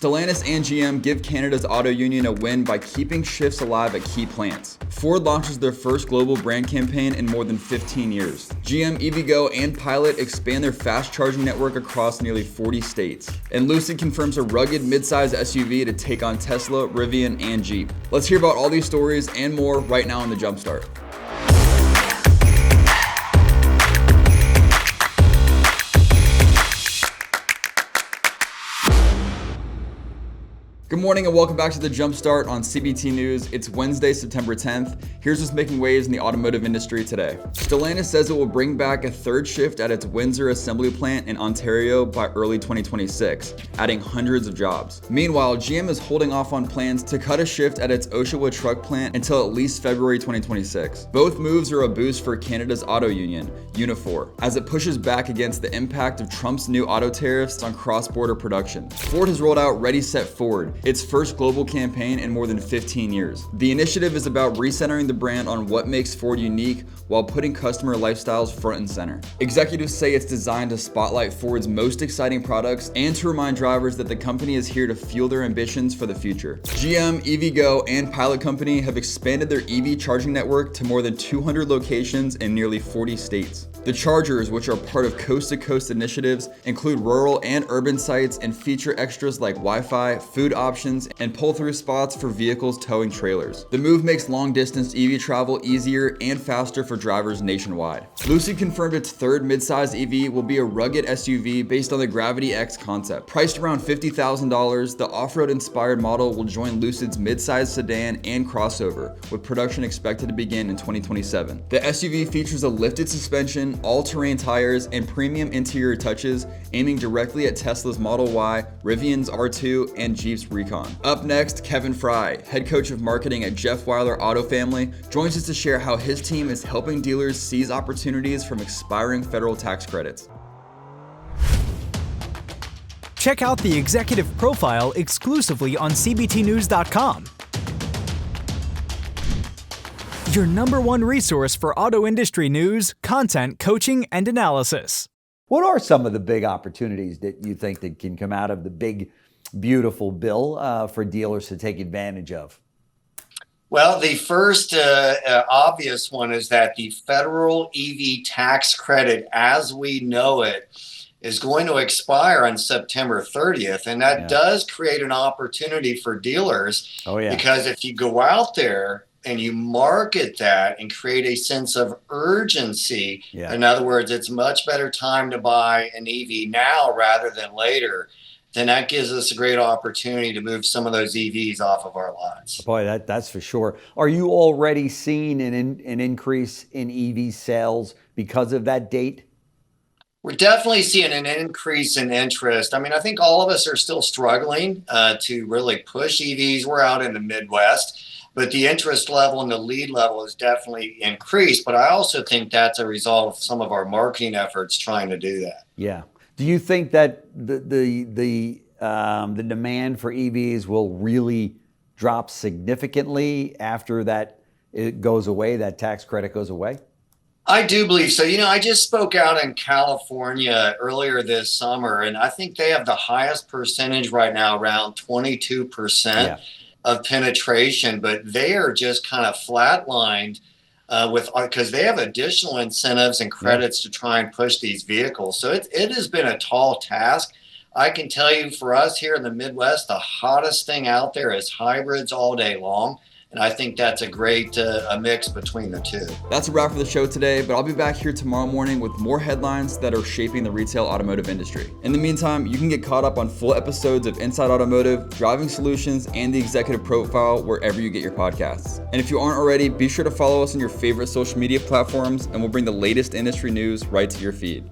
Stellantis and GM give Canada's auto union a win by keeping shifts alive at key plants. Ford launches their first global brand campaign in more than 15 years. GM, EVgo, and Pilot expand their fast charging network across nearly 40 states. And Lucid confirms a rugged midsize SUV to take on Tesla, Rivian, and Jeep. Let's hear about all these stories and more right now on the Jumpstart. Good morning and welcome back to the Jumpstart on CBT News. It's Wednesday, September 10th. Here's what's making waves in the automotive industry today. Stellantis says it will bring back a third shift at its Windsor assembly plant in Ontario by early 2026, adding hundreds of jobs. Meanwhile, GM is holding off on plans to cut a shift at its Oshawa truck plant until at least February 2026. Both moves are a boost for Canada's auto union, Unifor, as it pushes back against the impact of Trump's new auto tariffs on cross-border production. Ford has rolled out Ready Set Ford, its first global campaign in more than 15 years. The initiative is about recentering the brand on what makes Ford unique while putting customer lifestyles front and center. Executives say it's designed to spotlight Ford's most exciting products and to remind drivers that the company is here to fuel their ambitions for the future. GM, EVgo, and Pilot Company have expanded their EV charging network to more than 200 locations in nearly 40 states. The chargers, which are part of coast-to-coast initiatives, include rural and urban sites and feature extras like Wi-Fi, food options, and pull-through spots for vehicles towing trailers. The move makes long-distance EV travel easier and faster for drivers nationwide. Lucid confirmed its third midsize EV will be a rugged SUV based on the Gravity X concept. Priced around $50,000, the off-road inspired model will join Lucid's midsize sedan and crossover, with production expected to begin in 2027. The SUV features a lifted suspension, all-terrain tires, and premium interior touches, aiming directly at Tesla's Model Y, Rivian's R2, and Jeep's Recon. Up next, Kevin Fry, head coach of marketing at Jeff Weiler Auto Family, joins us to share how his team is helping dealers seize opportunities from expiring federal tax credits. Check out the executive profile exclusively on CBTnews.com. Your number one resource for auto industry news, content, coaching, and analysis. What are some of the big opportunities that you think that can come out of the big, beautiful bill for dealers to take advantage of? Well, the first obvious one is that the federal EV tax credit, as we know it, is going to expire on September 30th. And that does create an opportunity for dealers. Oh, yeah. Because if you go out there and you market that and create a sense of urgency, in other words, it's much better time to buy an EV now rather than later, then that gives us a great opportunity to move some of those EVs off of our lots. Boy, that's for sure. Are you already seeing an increase in EV sales because of that date? We're definitely seeing an increase in interest. I mean, I think all of us are still struggling to really push EVs. We're out in the Midwest, but the interest level and the lead level has definitely increased. But I also think that's a result of some of our marketing efforts trying to do that. Yeah. Do you think that the demand for EVs will really drop significantly after that it goes away, that tax credit goes away? I do believe so. You know, I just spoke out in California earlier this summer, and I think they have the highest percentage right now, around 22% of penetration, but they are just kind of flatlined because they have additional incentives and credits to try and push these vehicles. So it has been a tall task. I can tell you for us here in the Midwest, the hottest thing out there is hybrids all day long. And I think that's a great a mix between the two. That's a wrap for the show today, but I'll be back here tomorrow morning with more headlines that are shaping the retail automotive industry. In the meantime, you can get caught up on full episodes of Inside Automotive, Driving Solutions, and the Executive Profile wherever you get your podcasts. And if you aren't already, be sure to follow us on your favorite social media platforms, and we'll bring the latest industry news right to your feed.